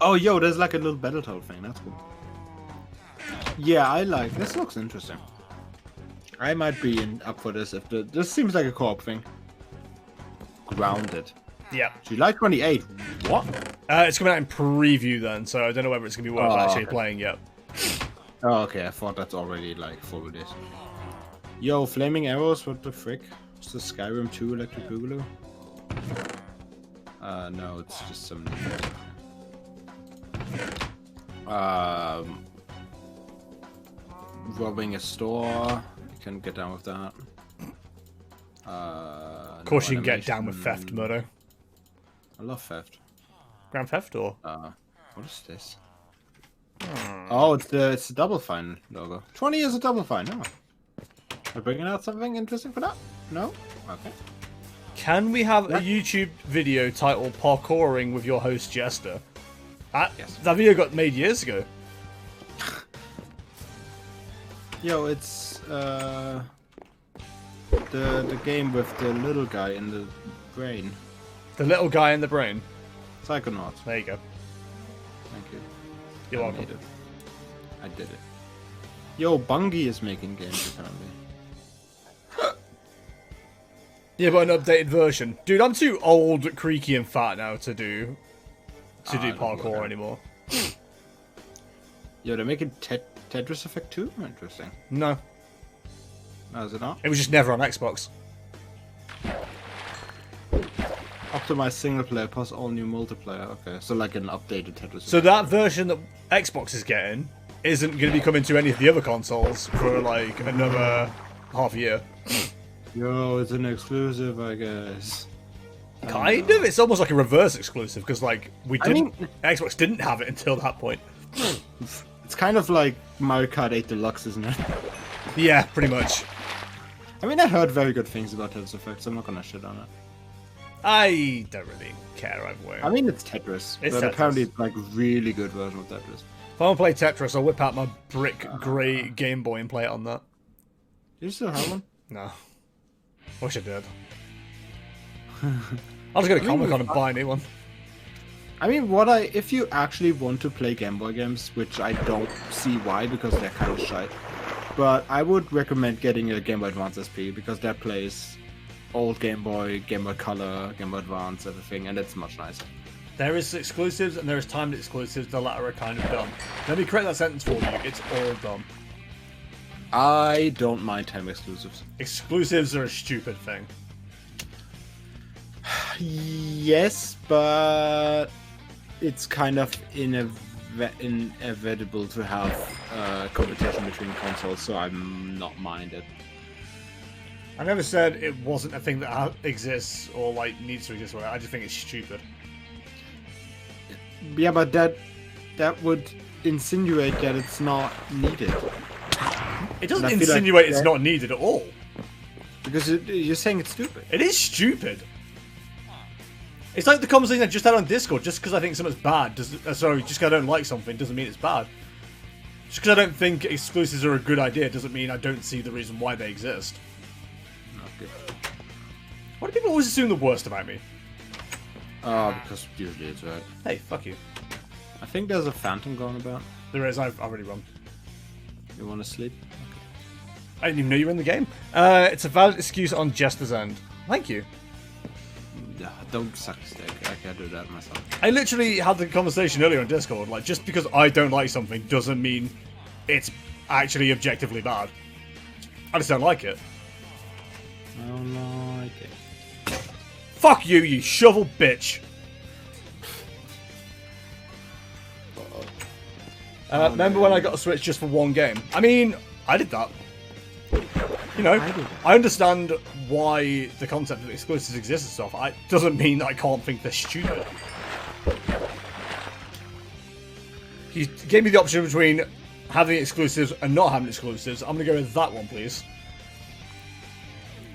Oh, yo, there's like a little Battletoad thing. That's cool. Yeah, I like this. Looks interesting. I might be up for this if this seems like a co-op thing. Grounded. Yeah. July 28th. What? It's coming out in preview then, so I don't know whether it's gonna be worth actually playing yet. Oh, okay. I thought that's already like full release. Yo, flaming arrows. What the frick? Is the Skyrim 2 Electric Boogaloo? No, it's just some. Robbing a store. You can get down with that. Of course, you can get down with theft, Murdo. I love theft. Grand Theft or? What is this? Oh, it's the Double Fine logo. 20 years of Double Fine. Oh. Are bringing out something interesting for that? No? Okay. Can we have a YouTube video titled Parkouring with your host Jester? Yes. That video got made years ago. Yo, it's the game with the little guy in the brain. The little guy in the brain. Psychonauts. There you go. Thank you. You're welcome. I did it. Yo, Bungie is making games apparently. Yeah, but an updated version. Dude, I'm too old, creaky, and fat now to do parkour anymore. Yo, they're making Tetris Effect 2? Interesting. No. No, is it not? It was just never on Xbox. Optimized single player plus all new multiplayer. Okay, so like an updated Tetris. So that version that Xbox is getting isn't going to be coming to any of the other consoles for like another half a year. Yo, it's an exclusive, I guess. Kind of. It's almost like a reverse exclusive because like Xbox didn't have it until that point. It's kind of like Mario Kart 8 Deluxe, isn't it? Yeah, pretty much. I mean, I heard very good things about Tetris Effect, so I'm not gonna shit on it. I don't really care either way. I mean, it's Tetris, but apparently it's like a really good version of Tetris. If I want to play Tetris, I'll whip out my brick grey Game Boy and play it on that. Do you still have one? No. Wish I did. I'll just go to Comic-Con and buy a new one. I mean, if you actually want to play Game Boy games, which I don't see why, because they're kind of shite, but I would recommend getting a Game Boy Advance SP, because that plays old Game Boy Color, Game Boy Advance, everything, and it's much nicer. There is exclusives and there is timed exclusives. The latter are kind of dumb. Let me correct that sentence for you. It's all dumb. I don't mind time exclusives. Exclusives are a stupid thing. Yes, but it's kind of inevitable to have competition between consoles, so I'm not minded. I never said it wasn't a thing that exists or like needs to exist. I just think it's stupid. Yeah, but that would insinuate that it's not needed. It doesn't insinuate it's not needed at all. Because you're saying it's stupid. It is stupid. It's like the conversation I just had on Discord. Just because I think something's bad, just because I don't like something, doesn't mean it's bad. Just because I don't think exclusives are a good idea, doesn't mean I don't see the reason why they exist. Okay. Why do people always assume the worst about me? Because usually it's right. Hey, fuck you. I think there's a phantom going about. There is. I've already run. You want to sleep? I didn't even know you were in the game. It's a valid excuse on Jester's end. Thank you. Yeah, don't suck a stick. I can't do that myself. I literally had the conversation earlier on Discord. Like, just because I don't like something doesn't mean it's actually objectively bad. I just don't like it. I don't like it. Fuck you, you shovel bitch. Remember when I got a Switch just for one game? I mean, I did that. You know, I understand why the concept of exclusives exists and stuff. It doesn't mean that I can't think they're stupid. He gave me the option between having exclusives and not having exclusives. I'm going to go with that one, please.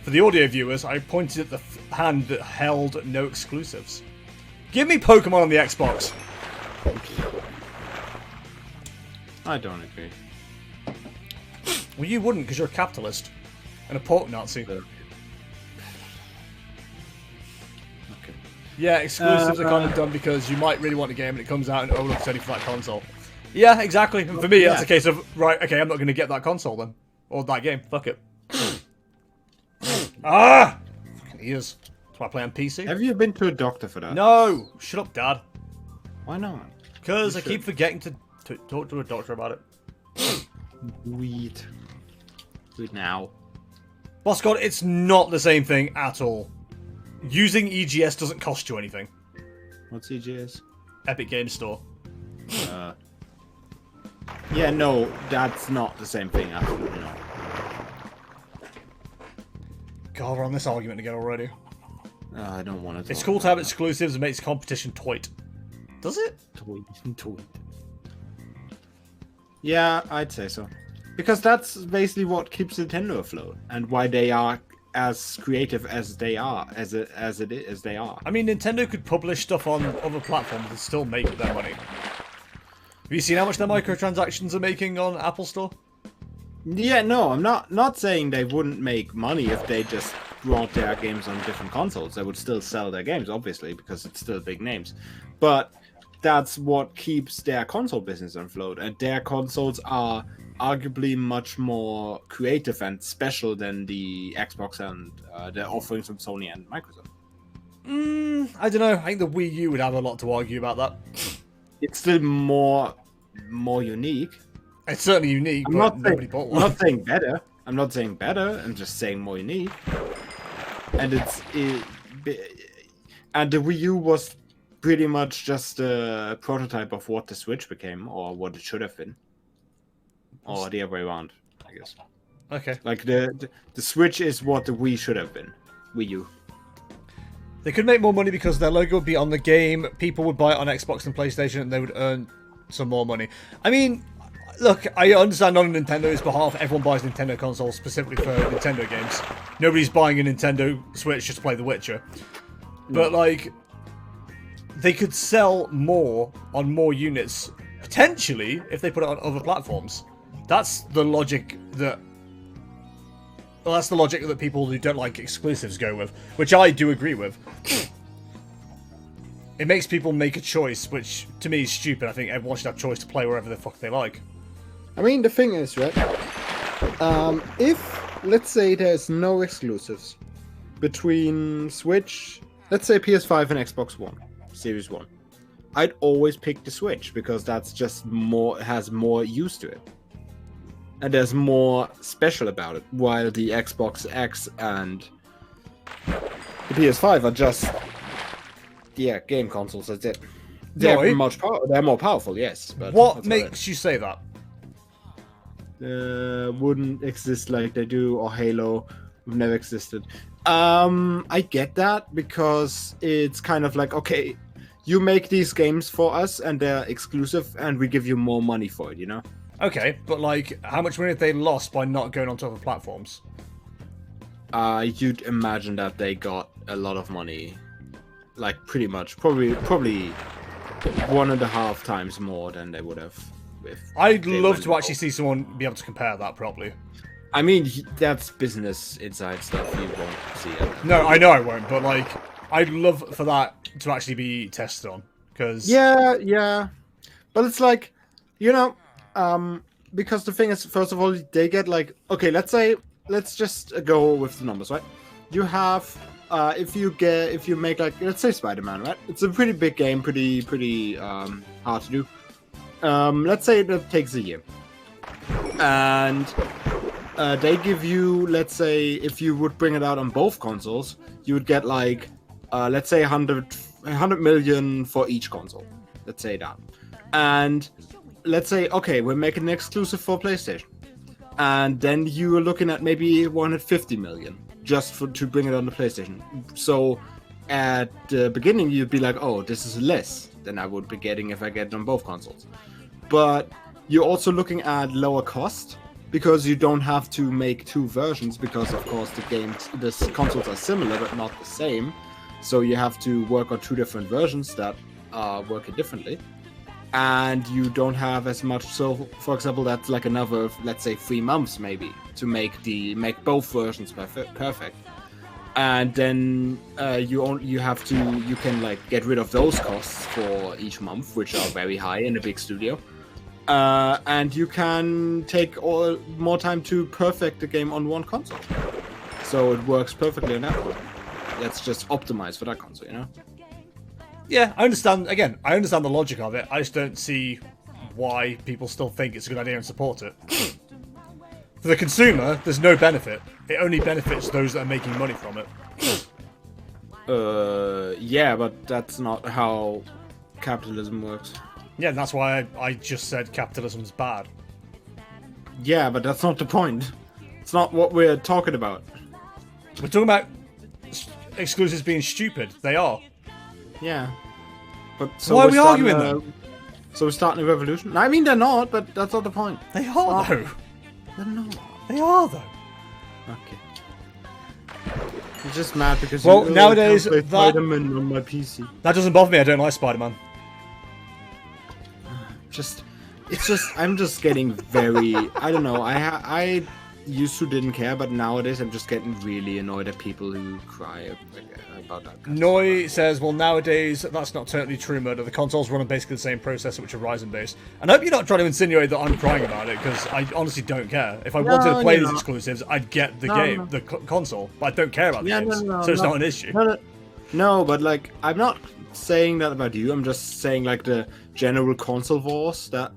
For the audio viewers, I pointed at the hand that held no exclusives. Give me Pokemon on the Xbox. I don't agree. Well, you wouldn't, because you're a capitalist. And a pork Nazi. Okay. Yeah, exclusives are kind of done because you might really want a game and it comes out and oh look, it's only for that console. Yeah, exactly. And for me, that's a case of right. Okay, I'm not going to get that console then, or that game. Fuck it. Fucking ears. That's why I play on PC. Have you been to a doctor for that? No, shut up, Dad. Why not? Because I keep forgetting to talk to a doctor about it. Weed now. Boss God, it's not the same thing at all. Using EGS doesn't cost you anything. What's EGS? Epic Games Store. Yeah, no, that's not the same thing. Absolutely not. God, we're on this argument again already. I don't want to. It's cool to have exclusives and makes competition toit. Does it? Toit. Yeah, I'd say so. Because that's basically what keeps Nintendo afloat, and why they are as creative as they are, as they are. I mean, Nintendo could publish stuff on other platforms and still make their money. Have you seen how much their microtransactions are making on Apple Store? Yeah, no, I'm not saying they wouldn't make money if they just brought their games on different consoles. They would still sell their games, obviously, because it's still big names. But that's what keeps their console business afloat, and their consoles are arguably much more creative and special than the Xbox and the offerings from Sony and Microsoft. I don't know. I think the Wii U would have a lot to argue about that. It's still more unique. It's certainly unique, but nobody bought one. I'm not saying better. I'm just saying more unique. And and the Wii U was pretty much just a prototype of what the Switch became, or what it should have been. Or the other way around, I guess. Okay. Like the Switch is what the Wii should have been. Wii U. They could make more money because their logo would be on the game, people would buy it on Xbox and PlayStation, and they would earn some more money. I mean, look, I understand on Nintendo's behalf, everyone buys Nintendo consoles specifically for Nintendo games. Nobody's buying a Nintendo Switch just to play The Witcher. But, like, they could sell more on more units, potentially, if they put it on other platforms. That's the logic that... Well, that's the logic that people who don't like exclusives go with, which I do agree with. It makes people make a choice, which to me is stupid. I think everyone should have choice to play wherever the fuck they like. I mean, the thing is, right? If, let's say, there's no exclusives between Switch, let's say PS5 and Xbox One, Series 1, I'd always pick the Switch because that's just more, has more use to it. And there's more special about it, while the Xbox X and the PS5 are just, game consoles, that's it. They're they're more powerful, yes. But what makes you say that? Wouldn't exist like they do, or Halo would never existed. I get that, because it's kind of like, okay, you make these games for us and they're exclusive and we give you more money for it, you know? Okay, but like, how much money have they lost by not going onto other platforms? You'd imagine that they got a lot of money, like pretty much, probably 1.5 times more than they would have. I'd love to actually see someone be able to compare that properly. I mean, that's business inside stuff. You won't see it. No, I know I won't, but like, I'd love for that to actually be tested on, because yeah, but it's like, you know. Because the thing is, first of all, they get like, okay, let's just go with the numbers, right? You have, if you make like, let's say Spider-Man, right? It's a pretty big game, pretty hard to do. Let's say that takes a year. And, they give you, let's say, if you would bring it out on both consoles, you would get like, let's say 100 million for each console. Let's say that. And let's say, okay, we're making an exclusive for PlayStation. And then you are looking at maybe 150 million just to bring it on the PlayStation. So at the beginning, you'd be like, oh, this is less than I would be getting if I get it on both consoles. But you're also looking at lower cost, because you don't have to make two versions, because of course the consoles are similar but not the same. So you have to work on two different versions that are working differently. And you don't have as much, so for example, that's like another, let's say 3 months maybe, to make both versions perfect. and then you can like get rid of those costs for each month, which are very high in a big studio. And you can take more time to perfect the game on one console. So it works perfectly on that one. That's just optimized for that console, you know? Yeah, I understand. Again, I understand the logic of it. I just don't see why people still think it's a good idea and support it. For the consumer, there's no benefit. It only benefits those that are making money from it. Yeah, but that's not how capitalism works. Yeah, and that's why I just said capitalism's bad. Yeah, but that's not the point. It's not what we're talking about. We're talking about exclusives being stupid. They are. Yeah. But so why are we arguing then? So we're starting a revolution? I mean, they're not, but that's not the point. They are, though. They're not. They are, though. Okay. You're just mad because nowadays, play Spider-Man on my PC. That doesn't bother me. I don't like Spider-Man. I'm just getting very, I don't know, I used to didn't care, but nowadays I'm just getting really annoyed at people who cry about that. Noi says, well, nowadays, that's not totally true, Murder. The consoles run on basically the same processor, which are Ryzen-based. And I hope you're not trying to insinuate that I'm crying about it, because I honestly don't care. If I wanted to play these exclusives, I'd get the game, the console, but I don't care about the games, so it's not an issue. No, but, like, I'm not saying that about you. I'm just saying, like, the general console wars that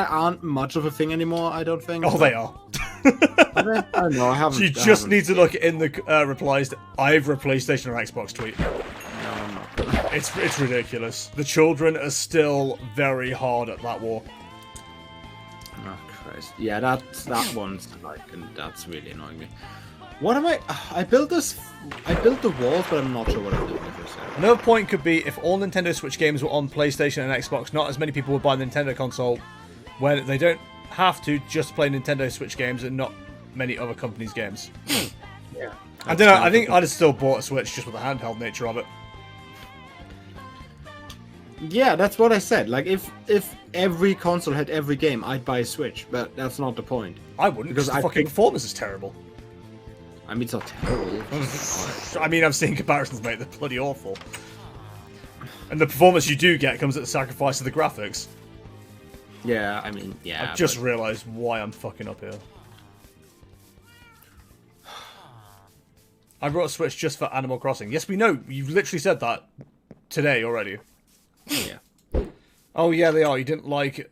aren't much of a thing anymore, I don't think. Oh, they are. I don't know, I haven't. You just need to look in the replies to either PlayStation or Xbox tweet. No, I'm not. It's ridiculous. The children are still very hard at that war. Oh, Christ. Yeah, that one's, like, and that's really annoying me. What am I built the walls, but I'm not sure what I'm doing for a second. Another point could be if all Nintendo Switch games were on PlayStation and Xbox, not as many people would buy the Nintendo console when they don't have to just play Nintendo Switch games and not many other companies' games. Yeah. I don't know, I think I'd have still bought a Switch just with the handheld nature of it. Yeah, that's what I said. Like, if every console had every game, I'd buy a Switch, but that's not the point. I wouldn't, because the fucking performance is terrible. I mean, it's not terrible. I mean, I've seen comparisons, mate. They're bloody awful. And the performance you do get comes at the sacrifice of the graphics. Yeah, I mean, yeah. I've just realised why I'm fucking up here. I brought a Switch just for Animal Crossing. Yes, we know. You've literally said that today already. Yeah. Oh, yeah, they are. You didn't like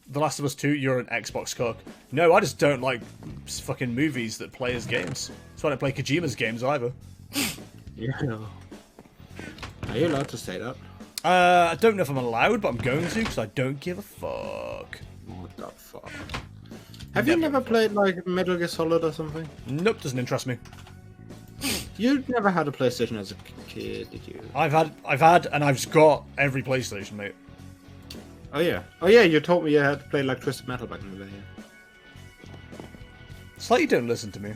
The Last of Us 2? You're an Xbox cook. No, I just don't like fucking movies that play as games. So I don't play Kojima's games either. Yeah. Are you allowed to say that? I don't know if I'm allowed, but I'm going to because I don't give a fuck. What the fuck? Have you never played like Metal Gear Solid or something? Nope, doesn't interest me. You never had a PlayStation as a kid, did you? I've had, and I've got every PlayStation, mate. Oh yeah. Oh yeah, you told me you had to play like Twisted Metal back in the day. It's like you don't listen to me.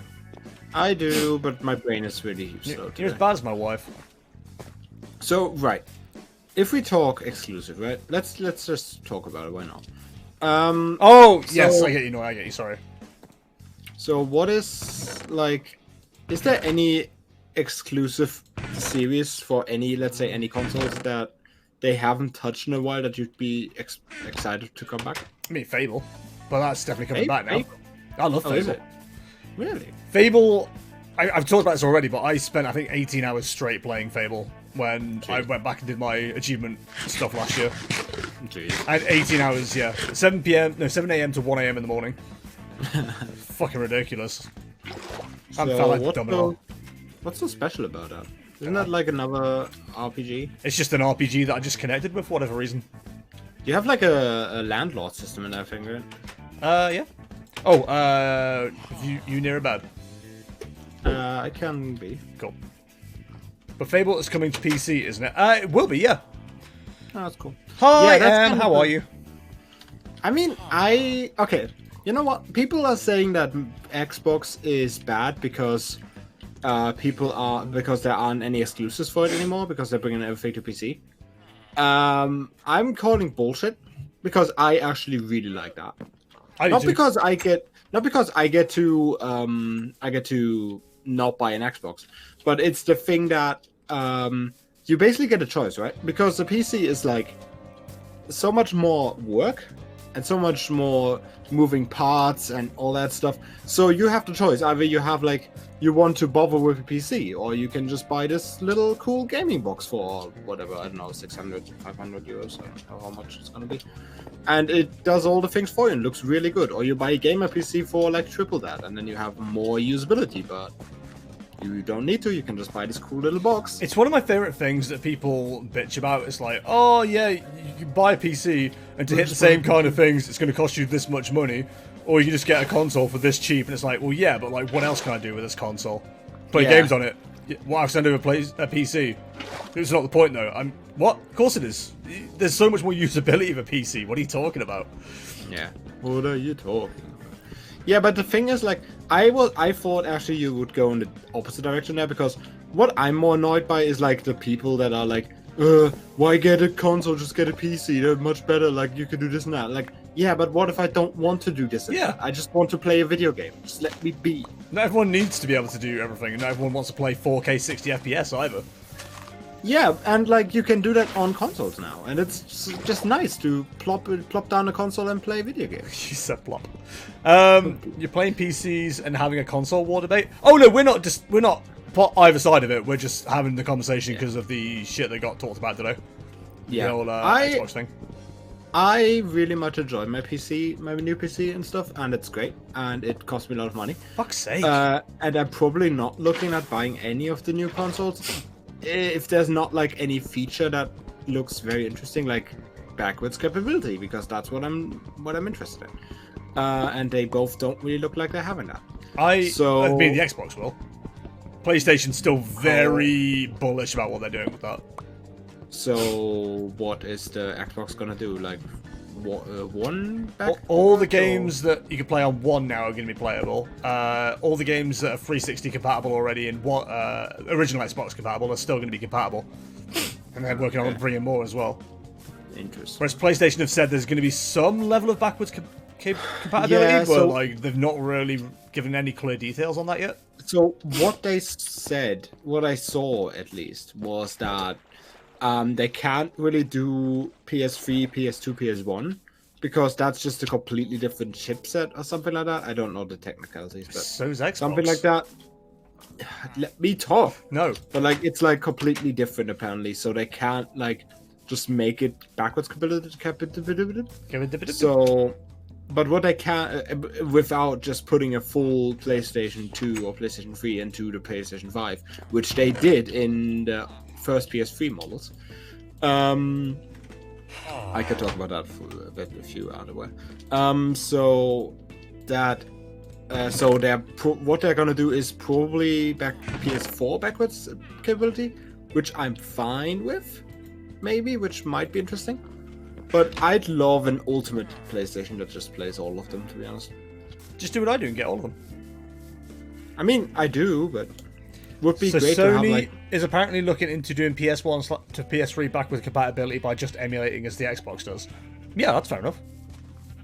I do, but my brain is really slow today. You're as bad as my wife. So, right. If we talk exclusive, right? Let's just talk about it, why not? Yes, I get you, no, I get you, sorry. So what is, like, is there any exclusive series for any, let's say, any consoles that they haven't touched in a while that you'd be excited to come back? I mean, Fable. But that's definitely coming back now. Fable? I love Fable. Is it? Really? Fable, I've talked about this already, but I spent, I think, 18 hours straight playing Fable when I went back and did my achievement stuff last year. Jeez. I had 18 hours, yeah. 7 a.m. to 1 a.m. in the morning. Fucking ridiculous. I felt like dumb it all. What's so special about that? Isn't that like another RPG? It's just an RPG that I just connected with for whatever reason. You have like a landlord system in that thing, right? Yeah. Oh, you near a bed? I can be. Cool. But Fable is coming to PC, isn't it? It will be, yeah. Oh, that's cool. Hi, Em, how are you? I mean, okay. You know what? People are saying that Xbox is bad because because there aren't any exclusives for it anymore because they're bringing everything to PC. I'm calling bullshit because I actually really like that. Not because I get to not buy an Xbox. But it's the thing that you basically get a choice, right? Because the PC is like so much more work and so much more moving parts and all that stuff. So you have the choice. Either you have like, you want to bother with a PC, or you can just buy this little cool gaming box for whatever, I don't know, 600, 500 euros, I don't know how much it's gonna be. And it does all the things for you and looks really good. Or you buy a gamer PC for like triple that, and then you have more usability, but you don't need to. You can just buy this cool little box. It's one of my favorite things that people bitch about. It's like, oh yeah, you can buy a PC, and to hit the same kind of things, it's going to cost you this much money. Or you can just get a console for this cheap, and it's like, well, yeah, but like, what else can I do with this console? Play games on it. What else can I do with a PC? It's not the point, though. What? Of course it is. There's so much more usability of a PC. What are you talking about? Yeah. What are you talking about? Yeah, but the thing is, like, I thought actually you would go in the opposite direction there, because what I'm more annoyed by is like the people that are like, why get a console? Just get a PC. They're much better. Like, you can do this and that. Like, yeah, but what if I don't want to do this and that? I just want to play a video game. Just let me be. Not everyone needs to be able to do everything, and not everyone wants to play 4K 60 FPS either. Yeah, and like you can do that on consoles now, and it's just nice to plop down a console and play video games. You said plop. You're playing PCs and having a console war debate. Oh no, we're not either side of it. We're just having the conversation because of the shit that got talked about today. Yeah, the old Xbox thing. I really much enjoy my PC, my new PC and stuff, and it's great, and it cost me a lot of money. Fuck's sake. And I'm probably not looking at buying any of the new consoles if there's not like any feature that looks very interesting, like backwards capability, because that's what I'm interested in. And they both don't really look like they're having that. I mean, the Xbox will. PlayStation's still very bullish about what they're doing with that. So what is the Xbox gonna do? Like, one back? All the games that you can play on One now are going to be playable. All the games that are 360 compatible already and original Xbox compatible are still going to be compatible. And they're working on bringing more as well. Interesting. Whereas PlayStation have said there's going to be some level of backwards compatibility, but like they've not really given any clear details on that yet. So what they said, what I saw at least, was that they can't really do PS3, PS2, PS1 because that's just a completely different chipset or something like that. I don't know the technicalities, but so's Xbox. Something like that. Let me talk. No, but like it's like completely different apparently, so they can't like just make it backwards compatible. So, but what they can without just putting a full PlayStation 2 or PlayStation 3 into the PlayStation 5, which they did in the first PS3 models. I could talk about that for a bit if you are aware. So what they're gonna do is probably PS4 backwards capability, which I'm fine with, maybe, which might be interesting. But I'd love an ultimate PlayStation that just plays all of them, to be honest. Just do what I do and get all of them. I mean, I do, but would be great Sony to have like... is apparently looking into doing PS1 to PS3 backwards compatibility by just emulating as the Xbox does. Yeah, that's fair enough.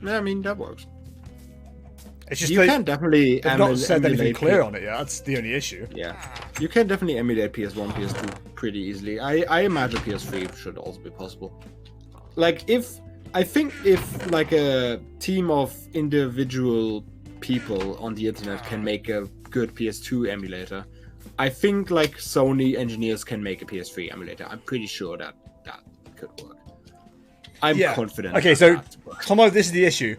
Yeah, I mean, that works. It's just you can definitely they've not said anything clear on it yet. That's the only issue. Yeah, you can definitely emulate PS1, PS2 pretty easily. I imagine PS3 should also be possible. Like I think if like a team of individual people on the internet can make a good PS2 emulator, I think like Sony engineers can make a PS3 emulator. I'm pretty sure that could work. I'm confident. Okay, so Tomo, this is the issue.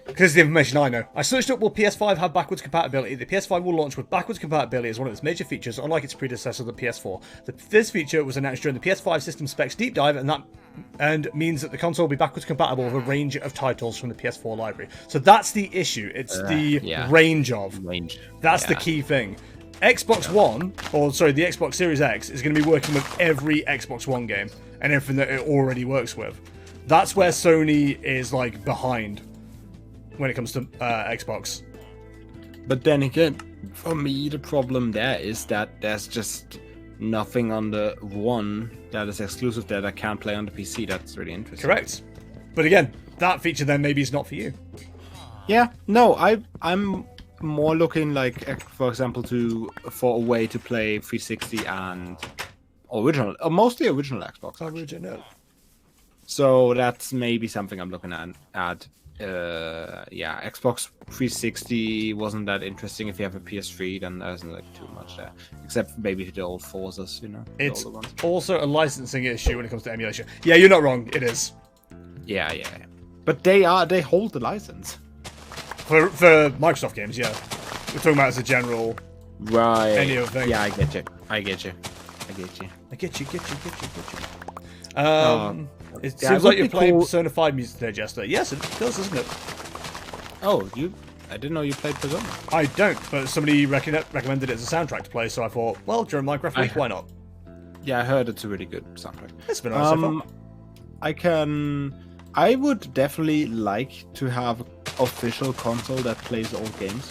Because of the information I know. I searched up will PS5 have backwards compatibility. The PS5 will launch with backwards compatibility as one of its major features, unlike its predecessor, the PS4. This feature was announced during the PS5 system specs deep dive, and means that the console will be backwards compatible with a range of titles from the PS4 library. So that's the issue. It's the range of. That's the key thing. Xbox One, the Xbox Series X, is going to be working with every Xbox One game and everything that it already works with. That's where Sony is like behind when it comes to Xbox. But then again, for me, the problem there is that there's just nothing on the One that is exclusive there that can't play on the PC. That's really interesting. Correct. But again, that feature then maybe is not for you. Yeah, no, I'm more looking like, for example, for a way to play 360 and original, mostly original Xbox. Actually. Original. So that's maybe something I'm looking at. Yeah, Xbox 360 wasn't that interesting. If you have a PS3, then there isn't like too much there, except maybe the old Forzas, you know. It's older ones. also a licensing issue when it comes to emulation. Yeah, you're not wrong. It is. Yeah. But they hold the license. For Microsoft games, yeah. We're talking about as a general. Right. Any other thing. Yeah, I get you. I get you. It Yeah, seems it like would you're be playing cool- Persona 5 music today, Jester. Yes, it does, doesn't it? Oh, I didn't know you played Persona. I don't, but somebody recommended it as a soundtrack to play, so I thought, well, during Minecraft Week, why not? Yeah, I heard it's a really good soundtrack. It's been nice so far. I would definitely like to have an official console that plays old games.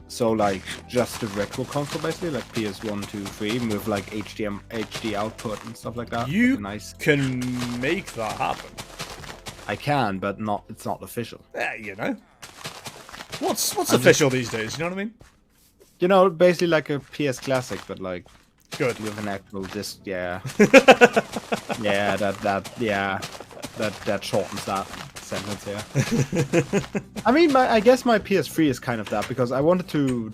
So like just a retro console basically, like PS1, 2, 3, with like HD output and stuff like that. You Like nice. can make that happen. I can, but it's not official. Yeah, you know. What's official these days? You know what I mean? You know, basically like a PS Classic, but like Good. with an actual disc. Yeah. Yeah, that shortens that sentence here. I mean, I guess my PS3 is kind of that, because I wanted to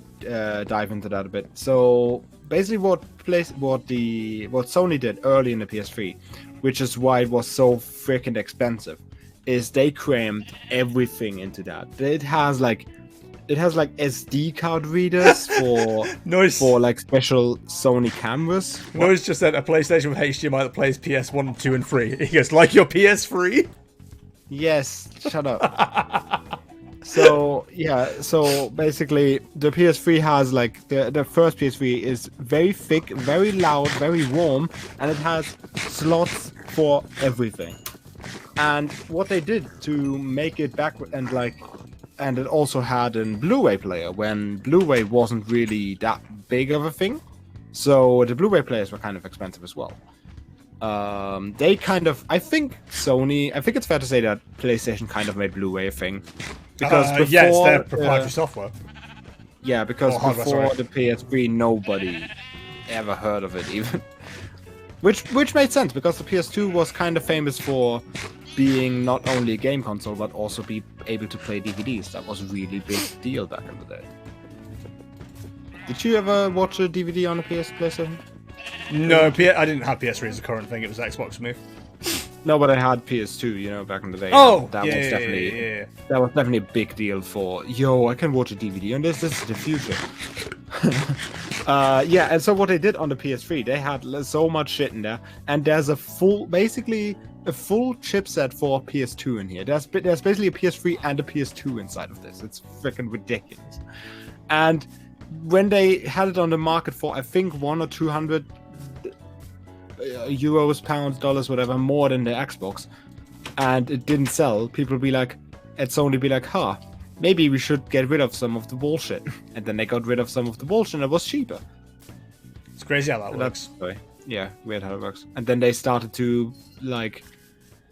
dive into that a bit. So basically, what Sony did early in the PS3, which is why it was so freaking expensive, is they crammed everything into that. It has like SD card readers for Noise. for like special Sony cameras. Noise just said a PlayStation with HDMI that plays PS1, 2, and 3. He goes, like your PS3? Yes, shut up. So basically the PS3 has like the first PS3 is very thick, very loud, very warm, and it has slots for everything. And what they did to make it backward and it also had a Blu-ray player when Blu-ray wasn't really that big of a thing. So the Blu-ray players were kind of expensive as well. They kind of, I think it's fair to say that PlayStation kind of made Blu-ray a thing. Because before, yeah, it's their proprietary software. Yeah, because hardware, before sorry. the PS3, nobody ever heard of it even. Which made sense, because the PS2 was kind of famous for being not only a game console, but also be able to play DVDs. That was a really big deal back in the day. Did you ever watch a DVD on a PlayStation? No, I didn't have PS3 as a current thing. It was Xbox for me. No, but I had PS2, you know, back in the day. Oh, that yeah, was definitely yeah. that was definitely a big deal for I can watch a DVD on this. This is the future. Yeah, and so what they did on the PS3, they had so much shit in there, and there's basically a full chipset for PS2 in here. There's basically a PS3 and a PS2 inside of this. It's freaking ridiculous. And when they had it on the market for, I think, 100 or 200 euros, pounds, dollars, whatever, more than the Xbox, and it didn't sell, people would be like, at Sony be like, maybe we should get rid of some of the bullshit. And then they got rid of some of the bullshit and it was cheaper. It's crazy how that works. Yeah, weird how it works. And then they started to like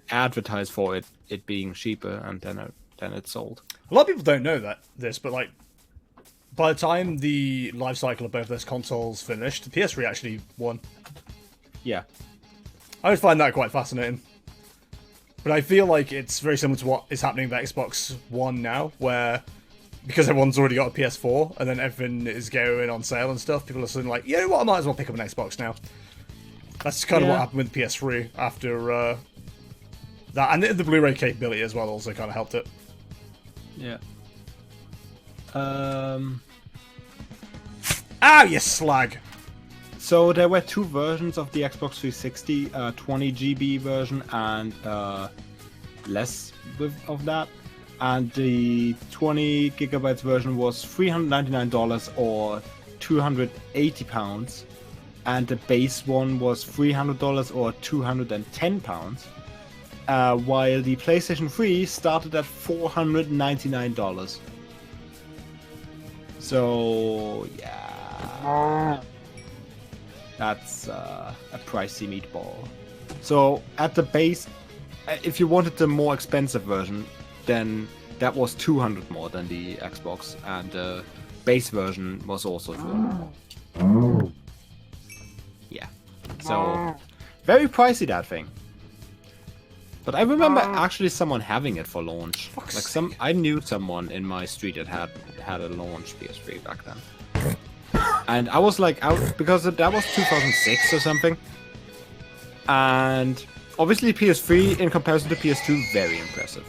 advertise for it being cheaper, and then it sold. A lot of people don't know this, but like by the time the life cycle of both those consoles finished, the PS3 actually won. Yeah. I always find that quite fascinating. But I feel like it's very similar to what is happening with Xbox One now, where because everyone's already got a PS4 and then everything is going on sale and stuff, people are suddenly like, you know what, I might as well pick up an Xbox now. That's kind of what happened with the PS3 after that. And the Blu-ray capability as well also kind of helped it. Yeah. Ow, you slag! So there were two versions of the Xbox 360, 20 GB version and less of that. And the 20 gigabytes version was $399 or £280. And the base one was $300 or £210. While the PlayStation 3 started at $499. So, yeah. That's a pricey meatball. So, at the base, if you wanted the more expensive version, then that was 200 more than the Xbox, and the base version was also 200. Yeah, so very pricey, that thing. But I remember actually someone having it for launch. Like I knew someone in my street that had a launch PS3 back then. And I was like, because that was 2006 or something. And obviously PS3 in comparison to PS2, very impressive.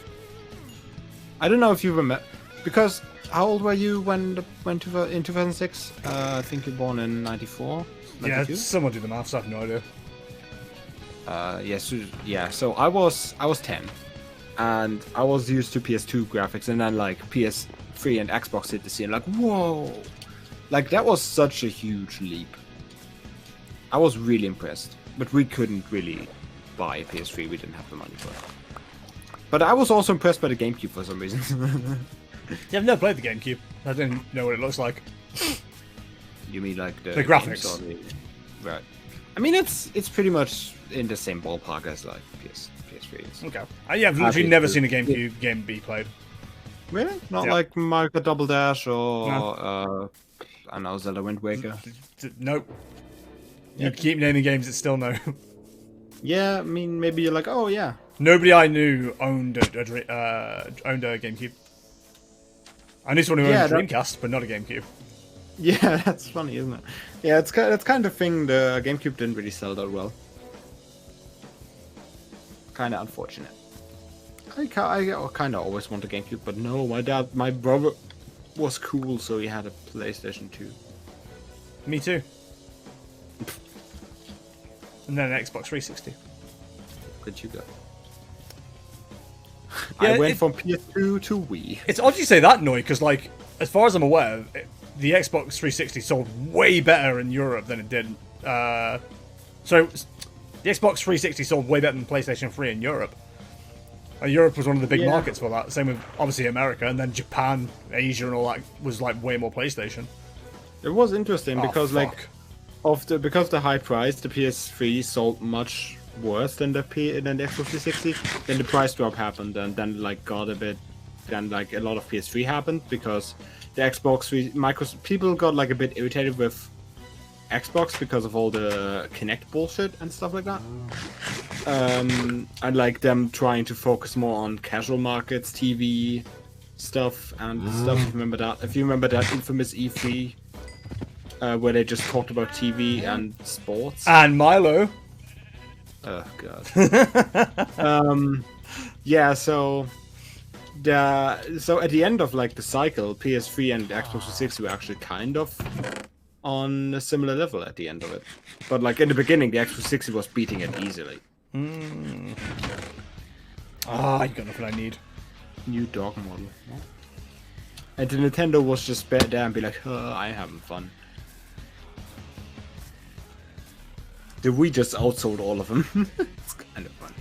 I don't know if you remember, because how old were you in 2006? I think you were born in 94. 92? Yeah, someone do the maths. I have no idea. So I was 10, and I was used to PS2 graphics, and then like PS3 and Xbox hit the scene, like whoa, like that was such a huge leap. I was really impressed, but we couldn't really buy a PS3. We didn't have the money for it. But I was also impressed by the GameCube for some reason. Yeah, I've never played the GameCube. I didn't know what it looks like. You mean like the graphics? Right. I mean, it's pretty much in the same ballpark as like PS3. Okay. Yeah, I've literally never seen a GameCube game be played. Really? Not like Mario Double Dash or I don't know, Zelda Wind Waker. Nope. You keep naming games that still no. Yeah, I mean, maybe you're like, oh yeah. Nobody I knew owned a GameCube. I knew someone who owned a Dreamcast, but not a GameCube. Yeah, that's funny, isn't it? Yeah, that's kind of thing the GameCube didn't really sell that well. Kind of unfortunate. I kind of always want a GameCube, but no, my brother was cool, so he had a PlayStation 2. Me too. And then an Xbox 360. Where'd you go? Yeah, I went from PS2 to Wii. It's odd you say that, Noy, because, like, as far as I'm aware, the Xbox 360 sold way better in Europe than it did. So, the Xbox 360 sold way better than PlayStation 3 in Europe. Europe was one of the big markets for that. Same with, obviously, America, and then Japan, Asia, and all that was, like, way more PlayStation. It was interesting because, like, because of the high price, the PS3 sold much worse than the Xbox 360. Then the price drop happened, and then like got a bit. Then like a lot of PS3 happened because the Xbox 3 people got like a bit irritated with Xbox because of all the Kinect bullshit and stuff like that. And like them trying to focus more on casual markets, TV stuff and stuff. If you remember that infamous E3 where they just talked about TV and sports and Milo. Oh god. Yeah, so at the end of like the cycle, PS3 and Xbox 360 were actually kind of on a similar level at the end of it. But like in the beginning, the Xbox 360 was beating it easily. You got nothing I need. New dog model. And the Nintendo was just there and be like, I'm having fun. The Wii just outsold all of them. It's kind of fun.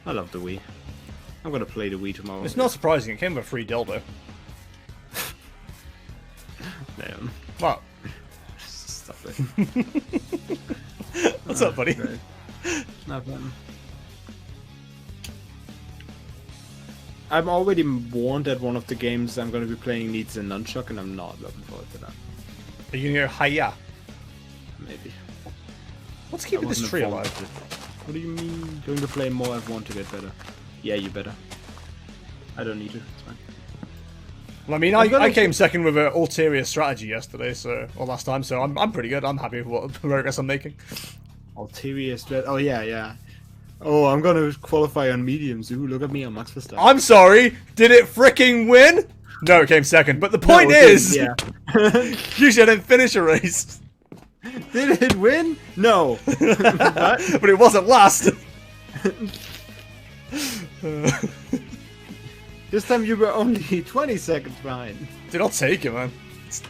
I love the Wii. I'm gonna play the Wii tomorrow. It's not surprising. It came with a free dildo. Damn. What? Stop it. What's up, buddy? Great. Nothing. I'm already warned that one of the games I'm gonna be playing needs a nunchuck, and I'm not looking forward to that. Are you gonna hear hiya? Maybe. What's keeping this tree alive? What do you mean? Going to play more F1 to get better. Yeah, you better. I don't need to. It's fine. Well, I mean, I came second with an ulterior strategy yesterday, or last time, so I'm pretty good. I'm happy with what progress I'm making. Ulterior strategy? Oh, yeah. Oh, I'm gonna qualify on mediums. Ooh, look at me on Max Verstappen. I'm sorry, did it fricking win? No, it came second, but the point is... Yeah. Usually I didn't finish a race. Did it win? No. But it wasn't last. This time you were only 20 seconds behind. Dude, I'll take it, man.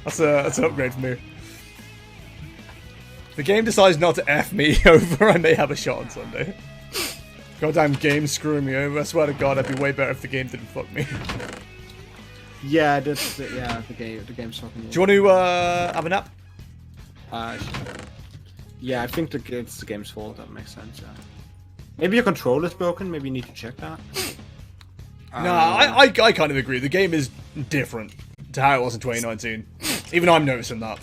That's an upgrade for me. The game decides not to F me over, I may have a shot on Sunday. Goddamn game screwing me over. I swear to God, I'd be way better if the game didn't fuck me. Yeah, the game's fucking me. Do you want to have a nap? Yeah, I think it's the game's fault. That makes sense. Yeah. Maybe your controller's broken. Maybe you need to check that. I kind of agree. The game is different to how it was in 2019. Even I'm noticing that.